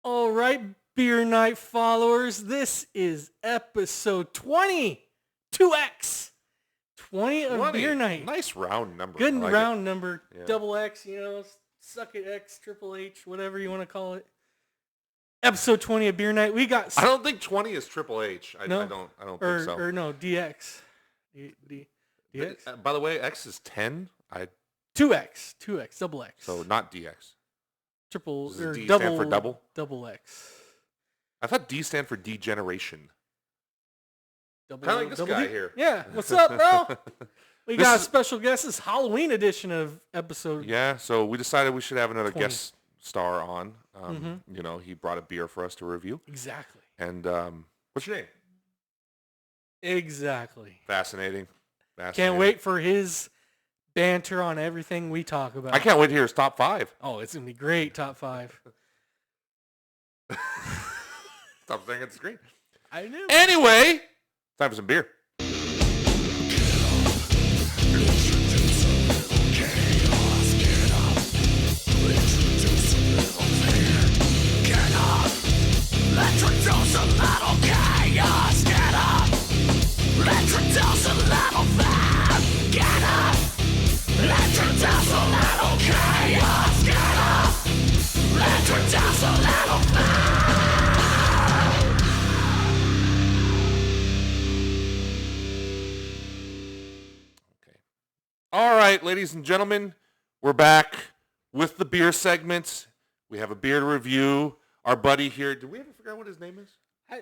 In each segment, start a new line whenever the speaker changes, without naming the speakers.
All right, Beer Night followers, this is episode 20. 2X. 20 of Beer Night.
Nice round number.
Good
like
round number.
Yeah.
Double X, suck it X, triple H, whatever you want to call it. Episode 20 of Beer Night. We got...
I don't think 20 is triple H. I don't think so.
Or no, DX. DX?
By the way, X is 10.
2X, double X.
So not DX.
Triple,
Does
or
D
double,
stand for double?
Double X.
I thought D stand for degeneration. Kind of like this
double
guy
D?
here.
Yeah, what's up, bro? We got a special guest. This Halloween edition of episode.
Yeah, so we decided we should have another
20.
guest star on. He brought a beer for us to review.
Exactly.
And what's your name?
Exactly.
Fascinating.
Can't wait for his banter on everything we talk about.
I can't wait to hear his top 5.
Oh, it's going to be great. Top 5.
Stop staring at the screen.
I knew.
Anyway, time for some beer.
Introduce a little chaos, get up. Introduce a little fun, get up. Introduce a little chaos, get up. Introduce a little fun.
Okay. All right, ladies and gentlemen, we're back with the beer segment. We have a beer to review. Our buddy here, did we ever figure out what his name is?
I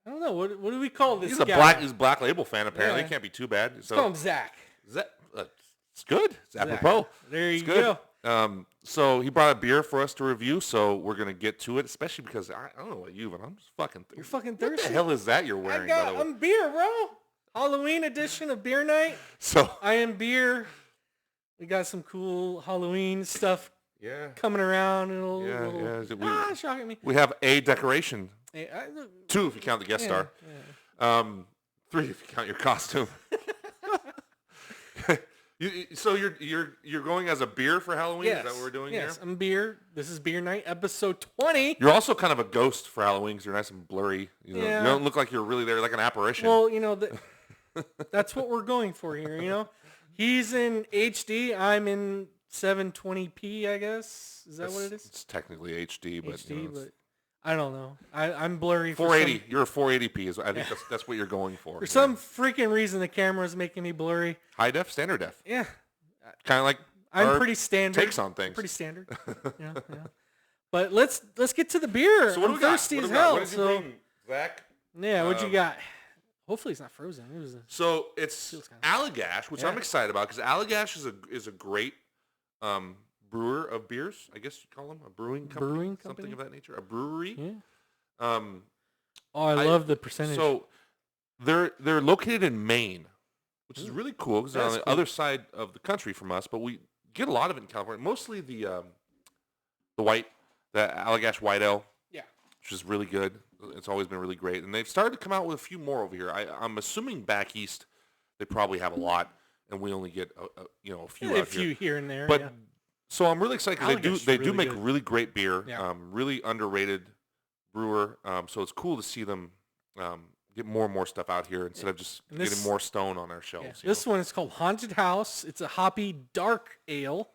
don't know. What do we call this
He's
guy?
He's a Black Label fan, apparently.
Yeah.
Can't be too bad.
Let's call him Zakk.
It's good. It's apropos.
There you
It's good.
go.
So he brought a beer for us to review, so we're going to get to it, especially because I don't know what you, but I'm just fucking...
You're fucking
What
thirsty.
the hell is that you're wearing, by the way?
I'm beer, bro. Halloween edition of Beer Night.
So
I am beer. We got some cool Halloween stuff
yeah.
coming around. Shocking me.
We have a decoration.
Hey,
2 if you count the guest star.
Yeah.
3 if you count your costume. So you're going as a beer for Halloween?
Yes.
Is that what we're doing
Yes,
here?
I'm beer. This is Beer Night, episode 20.
You're also kind of a ghost for Halloween because you're nice and blurry.
Yeah.
You don't look like you're really there, like an apparition.
Well, that's what we're going for here, He's in HD. I'm in 720p, I guess. Is that what it is?
It's technically HD, but
but I don't know. I'm blurry.
480. You're a 480p. I think that's what you're going for.
For some freaking reason, the camera is making me blurry.
High def, standard def.
Yeah.
Kind of like
I'm pretty standard.
Takes on things.
Pretty standard. yeah. But let's get to the beer.
So what
I'm
do we
thirsty
got?
as hell.
What did you bring, Zach?
Yeah, what'd you got? Hopefully it's not frozen.
So it's Allagash, which I'm excited about because Allagash is a great brewer of beers. I guess you call them a brewing company, something of that nature. A brewery.
Yeah. I love the percentage.
So they're located in Maine, which is really cool because they're on the other side of the country from us. But we get a lot of it in California. Mostly the Allagash White Ale. Yeah. Which is really good. It's always been really great. And they've started to come out with a few more over here. I'm assuming back east they probably have a lot, and we only get a few out here.
A few here and there.
But so I'm really excited because they do make
good.
really great beer.
Yeah.
Really underrated brewer. So it's cool to see them get more and more stuff out here instead of just getting more stone on our shelves.
Yeah. This one is called Haunted House. It's a hoppy dark ale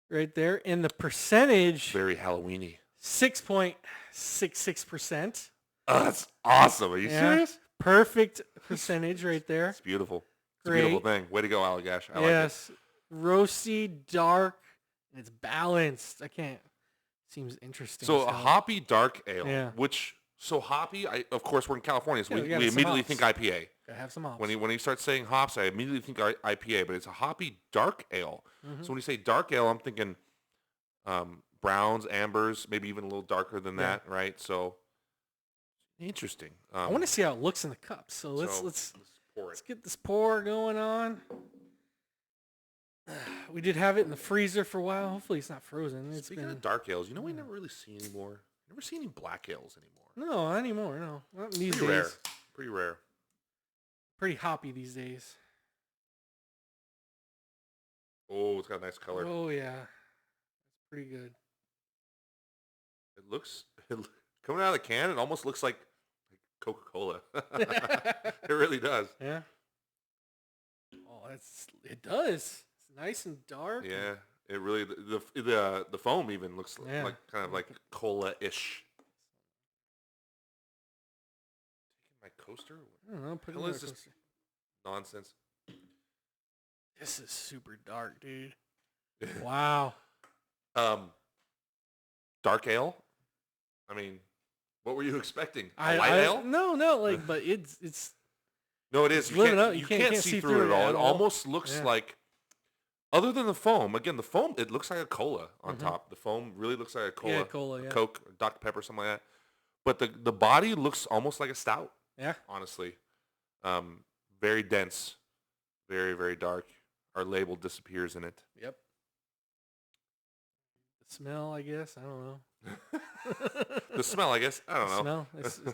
right there. And the percentage...
Very Halloween-y.
6.66%.
Oh, that's awesome. Are you serious?
Perfect percentage right there.
It's beautiful. It's
Great.
a beautiful thing. Way to go, Allagash. I like it.
Roasty, dark, and it's balanced. Seems interesting.
So a hoppy dark ale,
Yeah.
So hoppy, of course, we're in California, so we
some
immediately
hops.
think IPA.
Gotta have some hops.
When he starts saying hops, I immediately think IPA, but it's a hoppy dark ale.
Mm-hmm.
So when you say dark ale, I'm thinking browns, ambers, maybe even a little darker than that, right? So interesting.
I want to see how it looks in the cup. So let's
pour it.
Let's get this pour going on. We did have it in the freezer for a while. Hopefully it's not frozen.
Speaking of dark ales, we never really see anymore. Never see any black ales anymore.
No, not anymore. No, not these
Pretty
days.
rare. Pretty rare.
Pretty hoppy these days.
Oh, it's got a nice color.
Oh yeah, it's pretty good.
It looks coming out of the can. It almost looks like Coca-Cola. It really does.
Yeah. Oh, it does. It's nice and dark.
Yeah, it really the foam even looks like kind of like cola-ish. Taking my coaster?
I don't know. Put it
What
in
is
my
this
coaster.
nonsense?
This is super dark, dude. Wow.
Dark ale. I mean, what were you expecting? A light
I
ale?
No, like, but it's.
No, it is. You can't see through it at all. It almost looks like, other than the foam. Again, the foam, it looks like a cola on top. The foam really looks like a cola.
Yeah, cola, yeah.
Coke, or Dr. Pepper, something like that. But the body looks almost like a stout.
Yeah.
Honestly, very dense, very very dark. Our label disappears in it.
Yep. The smell, I guess. I don't know.
The smell, I guess. I don't know.
Smell.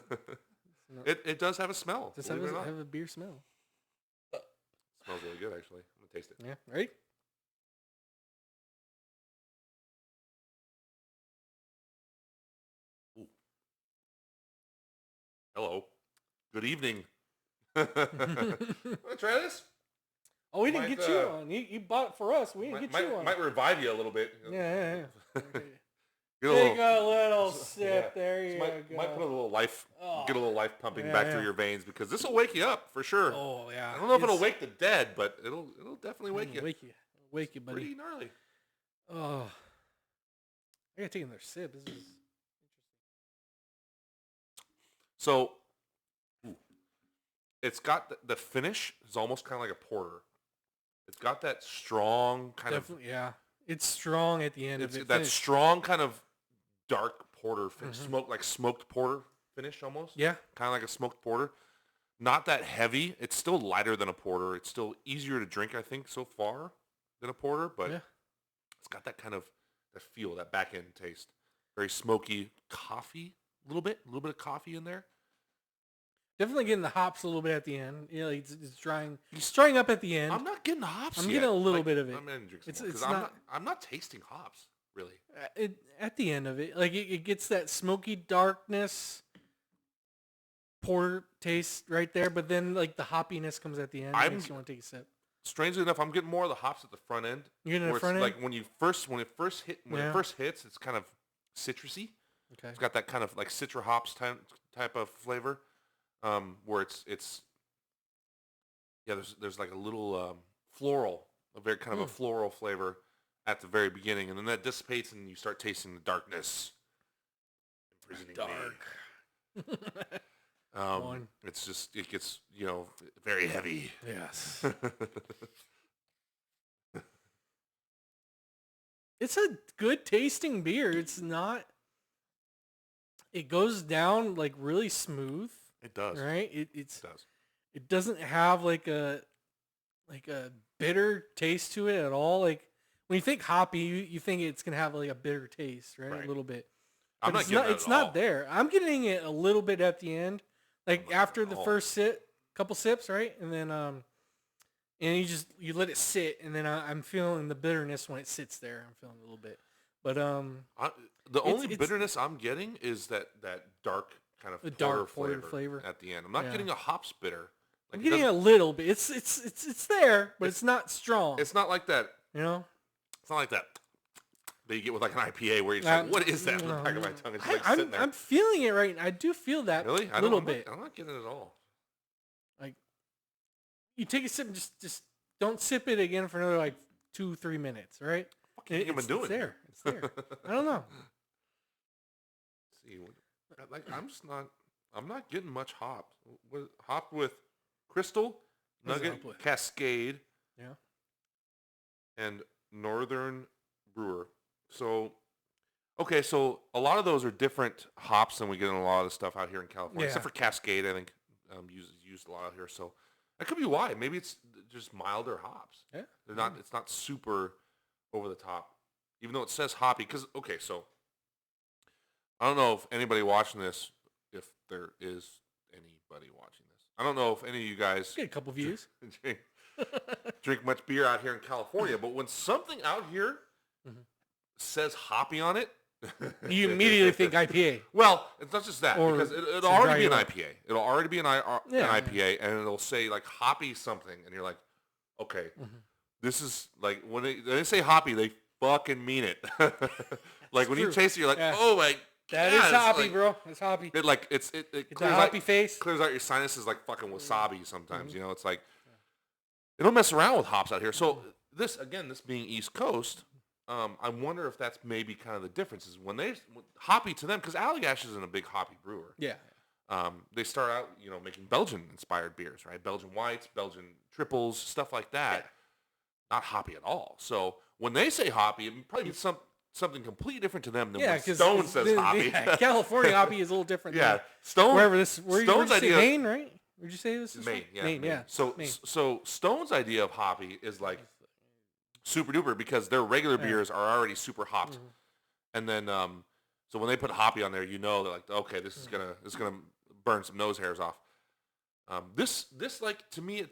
It does have a smell.
Does
believe it or not.
have a beer smell?
It smells really good, actually. I'm gonna taste it.
Yeah. Right.
Ooh. Hello. Good evening. Want to try this?
Oh, we didn't get you on. You bought it for us. We didn't get you on.
Might revive you a little bit.
Yeah. Okay.
Get
Take a little sip.
Yeah.
There you go.
Might put a little life, get a little life pumping
Yeah,
back
yeah.
through your veins, because this will wake you up for sure.
Oh yeah.
I don't know if it'll wake the dead, but it'll definitely wake you.
Wake you, buddy.
Pretty gnarly.
Oh, I gotta take another sip. This is interesting.
So, it's got the finish is almost kind of like a porter. It's got that strong kind of.
Yeah. It's strong at the end of it.
That strong kind of dark porter finish, smoked porter finish almost.
Yeah.
Kind of like a smoked porter. Not that heavy. It's still lighter than a porter. It's still easier to drink, I think, so far than a porter, but it's got that kind of that feel, that back end taste. Very smoky coffee, a little bit of coffee in there.
Definitely getting the hops a little bit at the end. You know, it's drying. It's drying up at the end.
I'm not getting the hops
I'm
yet.
getting a little bit of it.
I'm gonna drink some more, 'cause I'm not tasting hops really.
At the end of it, like it gets that smoky darkness, porter taste right there, but then like the hoppiness comes at the end. Makes you want to take a sip.
Strangely enough, I'm getting more of the hops at the front end.
You're getting the front end?
Like when it first hits, it's kind of citrusy.
Okay.
It's got that kind of like citra hops type of flavor. Where it's there's like a little floral, a very kind of a floral flavor at the very beginning, and then that dissipates and you start tasting the darkness imprisoning me. It gets very heavy.
Yes. It's a good tasting beer. It's not. It goes down like really smooth.
It does.
Right? It
does.
It doesn't have like a bitter taste to it at all. Like when you think hoppy, you think it's gonna have like a bitter taste, right? A little bit.
I'm not getting it
it's not there. I'm getting it a little bit at the end. Like after the first couple sips, right? And then and you let it sit, and then I'm feeling the bitterness when it sits there. I'm feeling a little bit. But
the only bitterness I'm getting is that dark kind of porter flavor at the end. I'm not getting a hops bitter. Like
I'm getting a little bit. It's there, but it's not strong.
It's not like that.
You know?
It's not like that you get with like an IPA where you're just like, what is that in the back of my tongue? It's like sitting there.
I'm feeling it right now. I do feel that
really?
a little bit.
I'm not getting it at all.
Like, you take a sip and just don't sip it again for another like 2-3 minutes, right?
What do you think I've been doing?
It's there. It's there. I don't know.
See, like I'm not getting much hops. Hopped with Crystal, Nugget, Cascade, and Northern Brewer. So, okay, so a lot of those are different hops than we get in a lot of the stuff out here in California, except for Cascade. I think used a lot out here. So that could be why. Maybe it's just milder hops.
Yeah,
they're not. It's not super over the top, even though it says hoppy. Because so I don't know if anybody watching this, if there is anybody watching this, I don't know if any of you guys
get a couple views.
drink much beer out here in California, but when something out here says hoppy on it,
You immediately think IPA.
Well, it's not just that,
Or
because it'll
to
already
dry
be
you
an
out.
IPA. It'll already be an
Yeah.
IPA, and it'll say like hoppy something, and you're like, okay, this is like when they say hoppy, they fucking mean it. Like when you
true.
taste it, you're like,
Yeah.
oh my.
That
God,
is
it's
hoppy,
like-
bro. It's hoppy.
It like it
Get the
clears
hoppy
out,
face.
clears out your sinuses like fucking wasabi sometimes. You know, it's like they don't mess around with hops out here. So this being East Coast, I wonder if that's maybe kind of the difference is when hoppy to them, because Allagash isn't a big hoppy brewer.
Yeah.
They start out, making Belgian-inspired beers, right? Belgian whites, Belgian triples, stuff like that.
Yeah.
Not hoppy at all. So when they say hoppy, it probably means something completely different to them than
Yeah,
when
because
Stone says hoppy.
Yeah, California hoppy is a little different.
Yeah,
than
Stone.
wherever this. Where
Stone's
you say
idea.
Maine, right? Would you say this is
Maine,
from?
yeah,
Maine, yeah.
So
Maine.
so Stone's idea of hoppy is like super duper because their regular beers are already super hopped, and then so when they put hoppy on there, they're like, okay, this is gonna burn some nose hairs off. This like to me,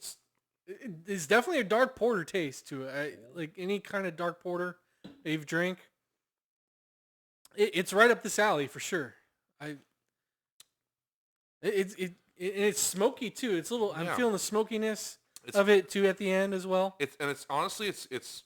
It's definitely a dark porter taste to it. Like any kind of dark porter that you've drank, it's right up this alley for sure. It's smoky too. It's a little. I'm feeling the smokiness of it too at the end as well.
It's honestly it's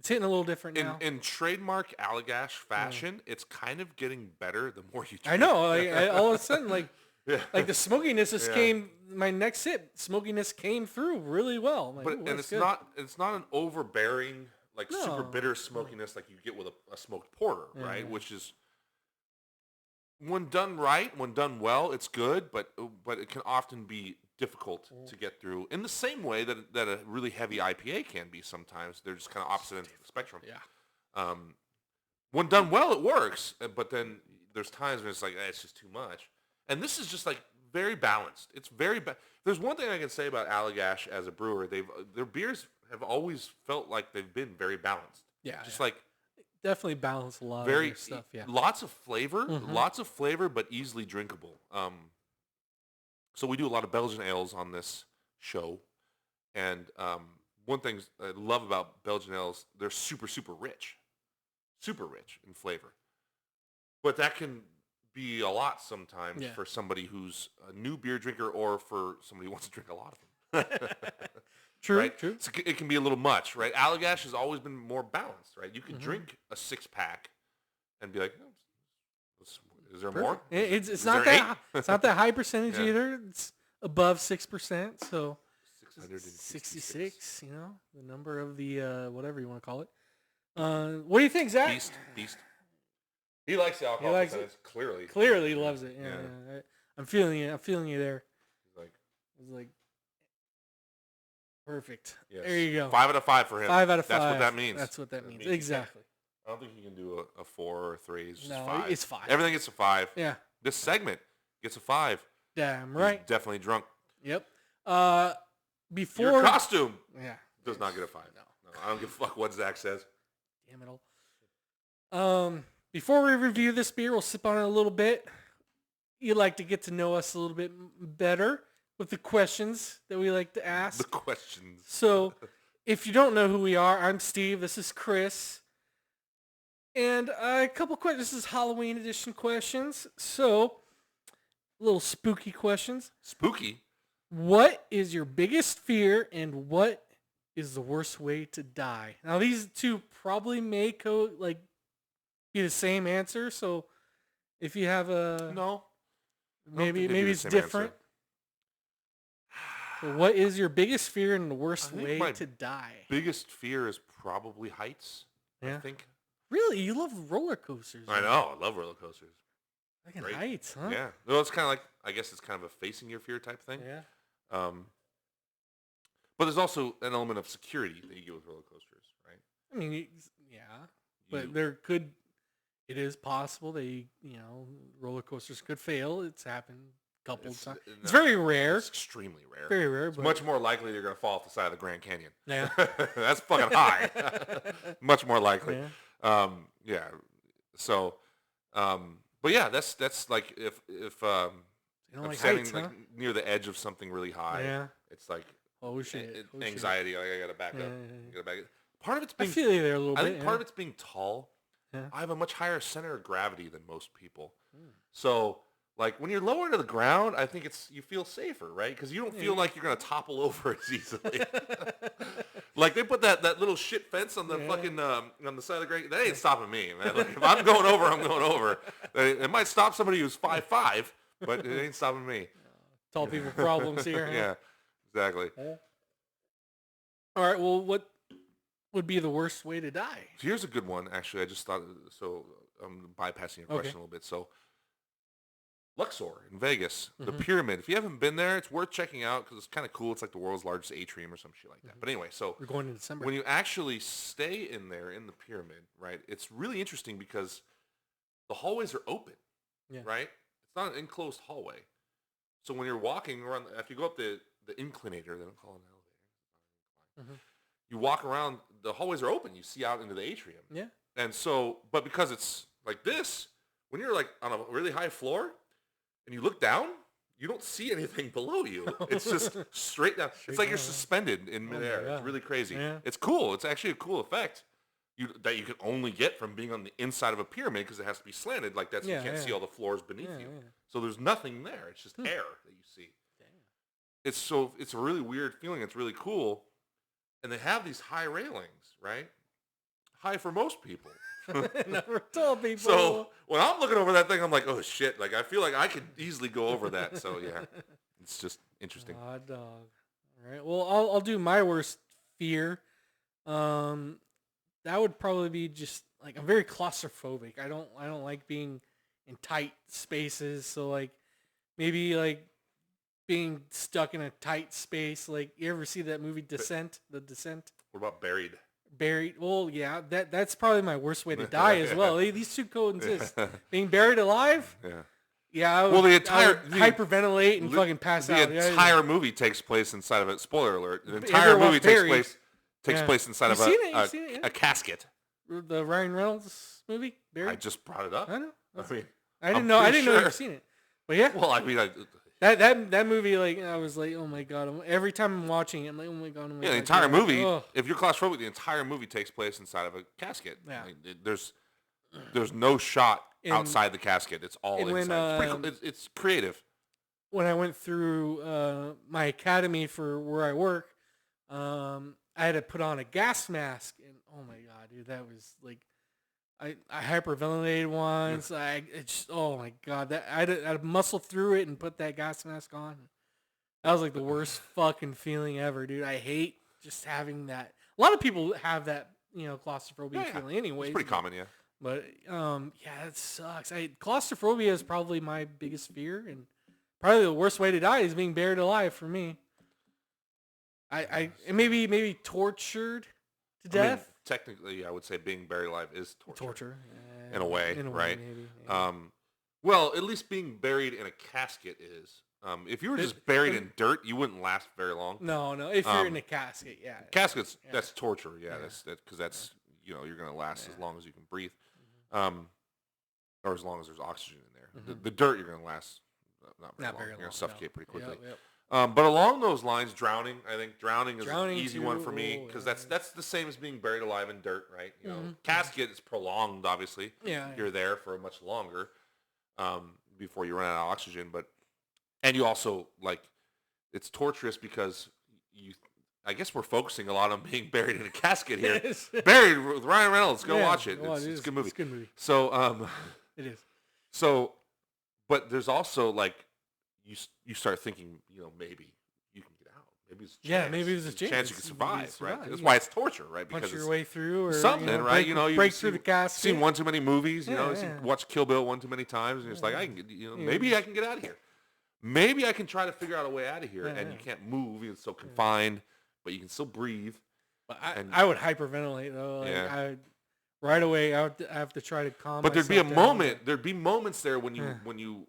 hitting a little different now.
in trademark Allagash fashion. It's kind of getting better the more you drink.
I know. All of a sudden, like the smokiness just
Yeah.
came. My next sip, smokiness came through really well. I'm like,
But
ooh,
and
that's
it's
good.
not an overbearing like super
No.
bitter smokiness like you get with a smoked porter, right? Which is when done right, when done well, it's good, but it can often be difficult to get through. In the same way that a really heavy IPA can be sometimes. They're just kind of opposite ends of the spectrum.
Yeah.
When done well, it works, but then there's times when it's like it's just too much. And this is just like very balanced. It's very There's one thing I can say about Allagash as a brewer. Their beers have always felt like they've been very balanced.
Yeah.
Just like
Definitely balance a lot of
very
their stuff. Yeah.
lots of flavor, but easily drinkable. So we do a lot of Belgian ales on this show, and one thing I love about Belgian ales, they're super rich in flavor, but that can be a lot sometimes for somebody who's a new beer drinker or for somebody who wants to drink a lot of them.
True.
Right?
True.
So it can be a little much, right? Allagash has always been more balanced, right? You can drink a 6-pack and be like, oh, is there more?
It's
Is
not
there
that it's not that high percentage
Yeah.
either. It's above 6%. So
666.
66. The number of the whatever you want to call it. What do you think, Zach?
Beast. He likes the alcohol
likes
percentage, clearly.
Clearly loves it. Yeah.
Yeah.
I'm feeling it. I'm feeling you there.
He's like,
It's like perfect.
yes.
There you go.
5 out of 5 for him.
5 out of 5.
That's what that means.
That's what that means.
means you
Exactly.
I don't think he can do a 4 or a 3. It's just
No,
5.
it's 5.
Everything gets a 5.
Yeah.
This segment gets a 5.
Damn
He's
right.
definitely drunk.
Yep. Before
Your costume
Yeah.
does not get a 5.
No.
I don't give a fuck what Zach says.
Damn it all. Before we review this beer, we'll sip on it a little bit. You'd like to get to know us a little bit better with the questions that we like to ask.
The questions.
So, if you don't know who we are, I'm Steve. This is Chris. And a couple questions. This is Halloween edition questions. So, little spooky questions.
Spooky.
What is your biggest fear and what is the worst way to die? Now, these two probably may be the same answer. So, if you have a
No.
maybe
think they do the
it's
same
different.
answer.
So what is your biggest fear and the worst
I think
way
my
to die?
Biggest fear is probably heights.
Yeah.
I think.
Really, you love roller coasters?
I know. I love roller coasters.
Fucking
Great.
heights, huh?
Yeah. Well, it's kind of like, I guess it's kind of a facing your fear type thing.
Yeah.
But there's also an element of security that you get with roller coasters, right?
I mean, yeah, but it is possible that roller coasters could fail. It's happened a couple of times. It's very rare.
It's extremely rare.
Very rare.
It's
but
much more likely you're going to fall off the side of the Grand Canyon.
Yeah.
That's fucking high. Much more likely.
Yeah.
Yeah. So, but yeah, that's like if
You don't
I'm
like
standing
heights,
like
huh?
near the edge of something really high,
Yeah.
it's like
Oh shit. Oh, shit.
anxiety. Like I gotta back up.
Yeah.
I gotta back up. Part of it's
I
being.
feel you there a little
I
bit.
think part of it's being tall. I have a much higher center of gravity than most people. So, like, when you're lower to the ground, I think you feel safer, right? Because you don't feel like you're going to topple over as easily. Like, they put that little shit fence on the fucking, on the side of the grade. That ain't stopping me, man. Like, if I'm going over, I'm going over. It might stop somebody who's 5'5", but it ain't stopping me.
Tall people problems here. Huh?
Yeah, exactly.
All right, well, what would be the worst way to die?
So here's a good one, actually. I just thought, so I'm bypassing your question a little bit. So Luxor in Vegas, the pyramid. If you haven't been there, it's worth checking out because it's kind of cool. It's like the world's largest atrium or some shit like that. But anyway, so
we're going in December.
When you actually stay in there in the pyramid, right, it's really interesting because the hallways are open, right? It's not an enclosed hallway. So when you're walking around, after you go up the inclinator, they don't call it an elevator. You walk around, the hallways are open. You see out into the atrium.
Yeah.
And so, but because it's like this, when you're like on a really high floor and you look down, you don't see anything below you. It's just straight down. It's like you're suspended in midair. It's really crazy. Yeah. It's cool. It's actually a cool effect that you can only get from being on the inside of a pyramid because it has to be slanted like that so you can't see all the floors beneath you. Yeah. So there's nothing there. It's just air that you see. Damn. It's a really weird feeling. It's really cool. And they have these high railings, right? High for most people.
Not for tall people.
So when I'm looking over that thing, I'm like, oh shit! Like I feel like I could easily go over that. So yeah, it's just interesting.
Ah, dog. All right. Well, I'll do my worst fear. That would probably be just like I'm very claustrophobic. I don't like being in tight spaces. So like maybe like being stuck in a tight space. Like you ever see that movie Descent? The Descent.
What about Buried?
Buried. Well, yeah, that's probably my worst way to die as well. These two coexist. Being buried alive.
Yeah.
Yeah. I would,
well, the entire
hyperventilate and fucking pass out.
The entire movie takes place inside of it. Spoiler alert. The entire movie takes place inside of a casket.
The Ryan Reynolds movie, Buried?
I just brought it up.
I know.
I mean,
I didn't know you've seen it. But yeah.
Well, I mean,
that movie, like, I was like, oh my god. Every time I'm watching it, I'm like, oh my god. Oh my god.
The entire movie, if you're claustrophobic, the entire movie takes place inside of a casket. Yeah. Like, there's no shot outside the casket. It's all inside. It's creative.
When I went through my academy for where I work, I had to put on a gas mask, and oh my god, dude, that was like, I hyperventilated once. Oh my god, that I had to muscle through it and put that gas mask on. That was like the worst fucking feeling ever, dude. I hate just having that. A lot of people have that, claustrophobia feeling anyways.
It's pretty common, yeah.
But yeah, it sucks. Claustrophobia is probably my biggest fear, and probably the worst way to die is being buried alive for me. And maybe tortured to death.
I mean, technically, I would say being buried alive is torture.
Torture.
In a way, right?
Maybe, yeah.
Well, at least being buried in a casket is. If you were just buried in dirt, you wouldn't last very long.
No. If you're in a casket, yeah.
Caskets, that's torture, yeah. That's you're going to last as long as you can breathe. Or as long as there's oxygen in there. The dirt, you're going to last not very long. You're going to suffocate pretty quickly. Yep. But along those lines, drowning, I think drowning is an easy one for me because that's the same as being buried alive in dirt, right? Casket is prolonged, obviously.
Yeah.
You're there for much longer before you run out of oxygen, and you also it's torturous because I guess we're focusing a lot on being buried in a casket here. Buried with Ryan Reynolds. Go watch it. It's a good movie.
It's a good movie.
So
it is.
So, but there's also you start thinking, maybe you can get out. Maybe there's a chance.
Yeah, maybe there's a
chance you can survive, right? That's why it's torture, right?
Because punch your way through or
something, right? You
break through the casket.
Seen one too many movies, watch Kill Bill one too many times, and it's like I can get, maybe I can get out of here. Maybe I can try to figure out a way out of here, and you can't move. It's so confined, but you can still breathe.
But I would hyperventilate though. Right away, I have to try to calm.
But there'd be a moment. There'd be moments there when you.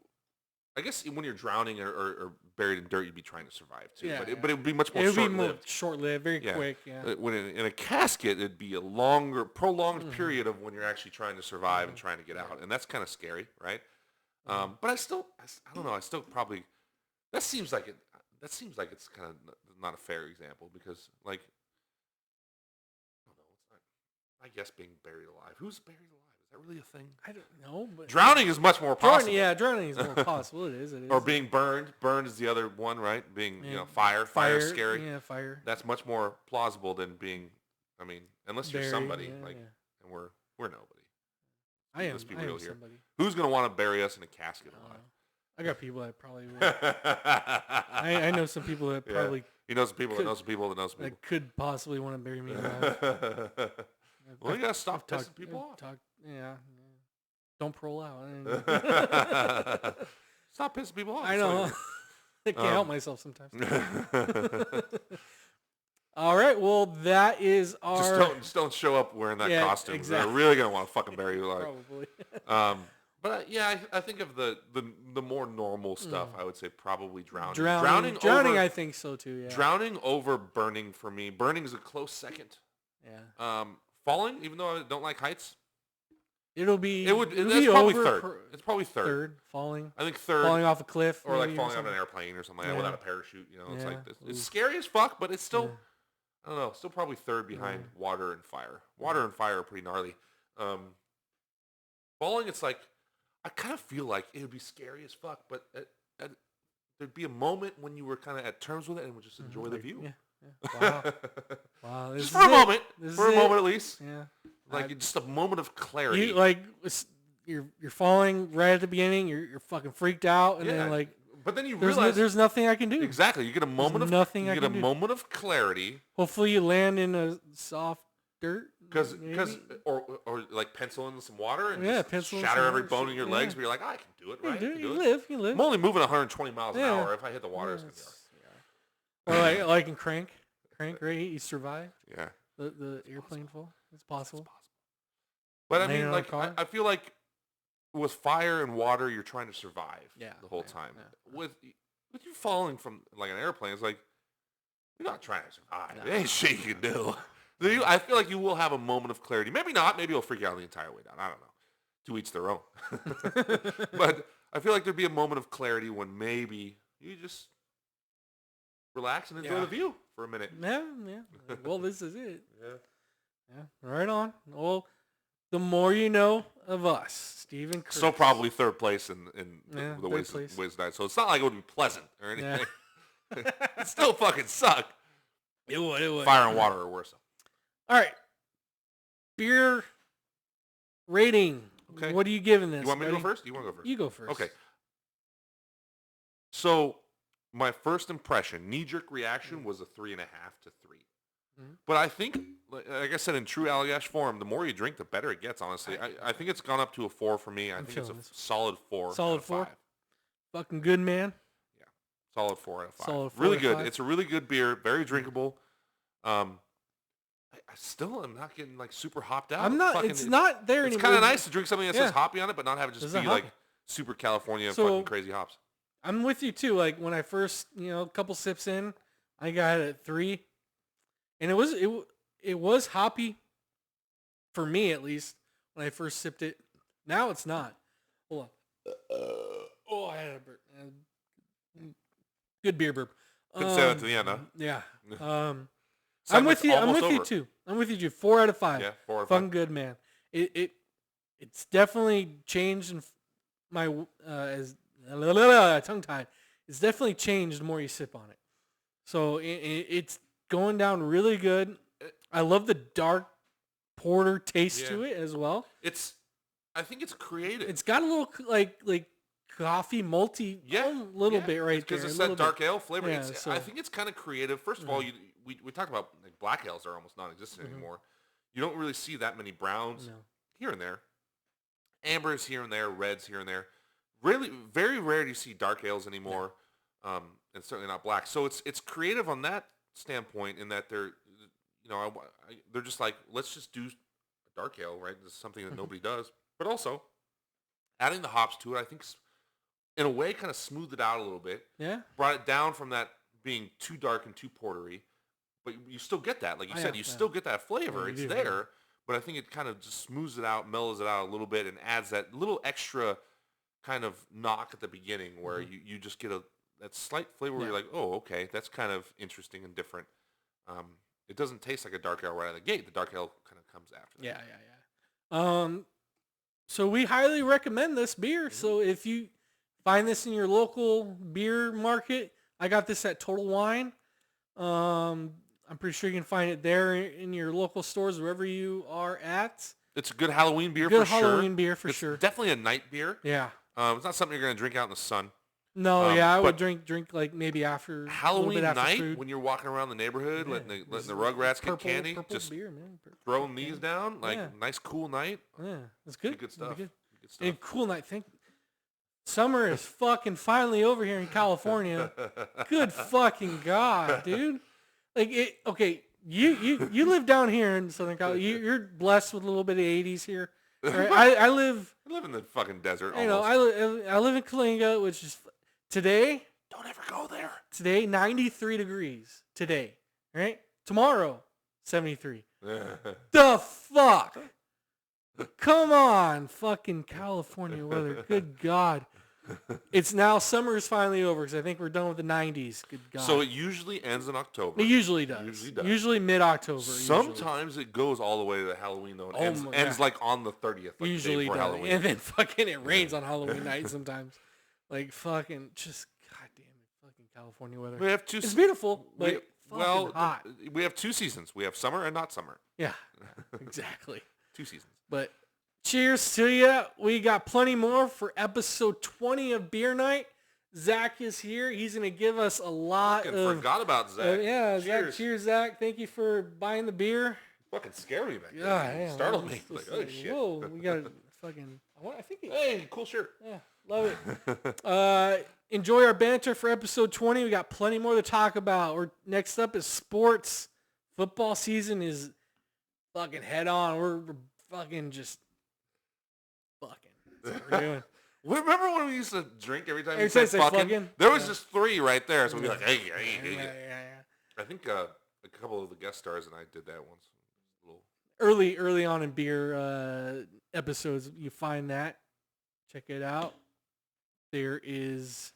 I guess when you're drowning or buried in dirt, you'd be trying to survive too.
Yeah,
but it would be much more short-lived. It would be more
short-lived, very quick. Yeah.
When in a casket, it'd be a prolonged period of when you're actually trying to survive and trying to get out, and that's kind of scary, right? But I don't know. I still probably that seems like it's kind of not a fair example because I don't know. I guess being buried alive. Who's buried alive? Is that really a thing?
I don't know. But
Drowning is much more possible.
Drowning is more possible. It is.
Or being burned. Burned is the other one, right? Being, fire. Fire is scary.
Yeah, fire.
That's much more plausible than being, I mean, unless you're somebody, and we're nobody.
I am
real here.
somebody.
Who's going to want to bury us in a casket alive?
I got people that probably will. I know some people that probably...
You know some people that know some people that know some people.
That could possibly want to bury me alive.
Well, you got to stop pissing people off.
Yeah. Don't roll out.
Stop pissing people off.
I know. I can't help myself sometimes. All right. Well, that is our...
Just don't show up wearing that costume.
Exactly.
They're really going to want to fucking bury you alive.
Probably.
But I think of the more normal stuff, I would say probably drowning.
Drowning, I think so too, yeah.
Drowning over burning for me. Burning is a close second.
Yeah.
Falling, even though I don't like heights.
That's
probably third. It's probably third.
Falling.
I think third.
Falling off a cliff.
Or like falling off an airplane or something like that without a parachute. It's like this. It's
Ooh.
scary as fuck, but it's still, I don't know, still probably third behind water and fire. Water and fire are pretty gnarly. Falling, it's like, I kind of feel like it would be scary as fuck, but there'd be a moment when you were kind of at terms with it and would just enjoy the view.
Yeah. Wow.
Just for a moment. For a moment at least.
Yeah.
Like just a moment of clarity.
You're falling right at the beginning. You're fucking freaked out, and then
but then you realize
there's nothing I can do.
Exactly. You get a moment moment of clarity.
Hopefully you land in a soft dirt.
Or like pencil in some water and
pencil
shatter every bone in your legs, but you're like, I can do it, right?
You live.
I'm only moving 120 miles an hour. If I hit the water, it's going to be all right.
Or like in Crank, right? You survive.
Yeah.
The airplane fall. It's possible.
But I mean, like, I feel like with fire and water, you're trying to survive the whole time. Yeah. With you falling from like an airplane, it's like, you're not trying to survive. There ain't shit you can do. I feel like you will have a moment of clarity. Maybe not. Maybe you'll freak out the entire way down. I don't know. To each their own. But I feel like there'd be a moment of clarity when maybe you just relax and enjoy the view for a minute.
Yeah. Well, this is it. Yeah. Right on. Well, the more you know of us, Stephen Chris.
So probably third place in the ways died. So it's not like it would be pleasant or anything. Yeah. It still fucking suck.
It would.
Fire and water are worse.
All right. Beer rating.
Okay.
What are you giving this?
You want me to go first? You want to go first?
You go first.
Okay. So my first impression, knee-jerk reaction was a 3.5 to 3. Mm-hmm. But I think, like I said, in true Allagash form, the more you drink, the better it gets, honestly. I think it's gone up to a 4 for me. I think it's a solid 4.
Solid 4? Fucking good, man.
Yeah. Solid 4 out of 5.
Solid 4
really
out of
good.
5.
It's a really good beer. Very drinkable. I still am not getting like super hopped out.
It's not there anymore.
It's kind of nice to drink something that says hoppy on it, but not have it just be like super California fucking crazy hops.
I'm with you too. Like when I first, a couple sips in, I got it at 3, and it was hoppy for me at least when I first sipped it. Now it's not. Hold on. I had a burp. Good beer burp.
Couldn't say that to the end, huh?
Yeah. I'm with you. I'm with you too. 4 out of 5.
Yeah, 4 out of 5.
Fun good, man. It's definitely changed in my tongue tied. It's definitely changed the more you sip on it. So it's going down really good. I love the dark porter taste to it as well.
I think it's creative.
It's got a little like coffee malty, little bit right there.
Because it's that dark ale flavor.
Yeah,
I think it's kind of creative. First of all, we talked about like black ales are almost non-existent anymore. You don't really see that many browns here and there. Ambers here and there, reds here and there. Really, very rare do you see dark ales anymore, and certainly not black. So it's creative on that standpoint in that they're just like, let's just do a dark ale, right? This is something that nobody does. But also, adding the hops to it, I think, in a way, kind of smoothed it out a little bit.
Yeah.
Brought it down from that being too dark and too portery. But you still get that. Like you said, you still get that flavor. It's there. But I think it kind of just smooths it out, mellows it out a little bit, and adds that little extra kind of knock at the beginning where you just get that slight flavor where you're like, oh, okay, that's kind of interesting and different. It doesn't taste like a dark ale right out of the gate. The dark ale kind of comes after that.
Yeah. So we highly recommend this beer. So if you find this in your local beer market, I got this at Total Wine. I'm pretty sure you can find it there in your local stores, wherever you are at.
It's a good Halloween beer
Good
for sure.
Halloween beer for sure.
It's definitely a night beer.
Yeah.
It's not something you're going to drink out in the sun.
No, I would drink like maybe after
Halloween night
food.
When you're walking around the neighborhood, letting the Rugrats get candy, just
beer, man.
throwing these down, nice cool night.
Yeah, that's good.
Good stuff.
Good stuff. And cool night. Summer is fucking finally over here in California. Good fucking God, dude. Okay, you live down here in Southern California. You're blessed with a little bit of 80s here. Right? I live
in the fucking desert.
You know, I live in Kalinga, which is today.
Don't ever go there.
Today, 93 degrees. Today, right? Tomorrow, 73. The fuck? Come on, fucking California weather. Good God. It's now, summer is finally over because I think we're done with the 90s. Good God.
So it usually ends in October.
It usually does. Usually mid-October.
Sometimes it goes all the way to Halloween, though. It ends like on the 30th. Like
Usually
the day before Halloween.
And then fucking it rains on Halloween night sometimes. Like fucking just, goddamn it, fucking California weather.
We have two.
It's beautiful, but hot.
We have 2 seasons. We have summer and not summer.
Yeah, exactly.
2 seasons.
But cheers to you. We got plenty more for episode 20 of Beer Night. Zakk is here. He's going to give us a lot of...
forgot about Zakk.
Yeah,
cheers.
Zakk. Cheers, Zakk. Thank you for buying the beer.
Fucking scared me back there.
Yeah,
Startled me. Like, oh, shit.
Whoa, we got fucking...
Hey, cool shirt.
Yeah, love it. Enjoy our banter for episode 20. We got plenty more to talk about. Next up is sports. Football season is fucking head on. We're fucking just fucking. That's what we're doing.
Remember when we used to drink every time you
said
said fucking? There was just 3 right there, so we'd be like, hey. I think a couple of the guest stars and I did that once.
Early on in beer episodes, you find that. Check it out. There is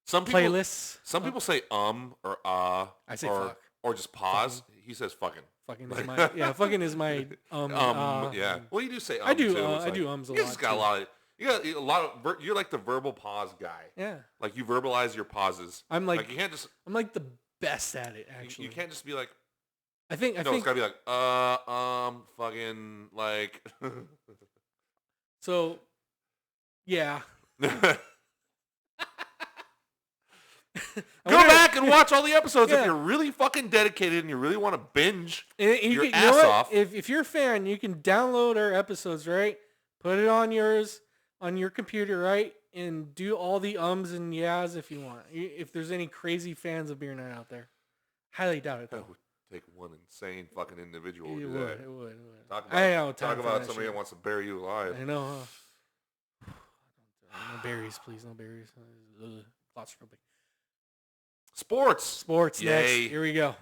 playlists.
Some people say or
I say fuck.
Or just pause. Fucking. He says fucking.
Fucking is my fucking is my
yeah. Well, you do say
I do
too.
I do ums a lot.
You just got a lot of you're like the verbal pause guy.
Yeah.
Like you verbalize your pauses.
I'm like
you can't just.
I'm like the best at it actually.
You can't just be like.
I think
it's gotta be like fucking like.
So, yeah.
Go back and watch all the episodes if you're really fucking dedicated and you really want to binge your ass off.
If you're a fan, you can download our episodes, right? Put it on your computer, right? And do all the ums and yeahs if you want. If there's any crazy fans of Beer Night out there. Highly doubt it, though.
That would take one insane fucking individual to
do
do
that.
It
would.
Talk about somebody that wants to bury you alive.
I know, huh? No berries, please. No berries. Claustrophobic.
Sports
Next. Here we go.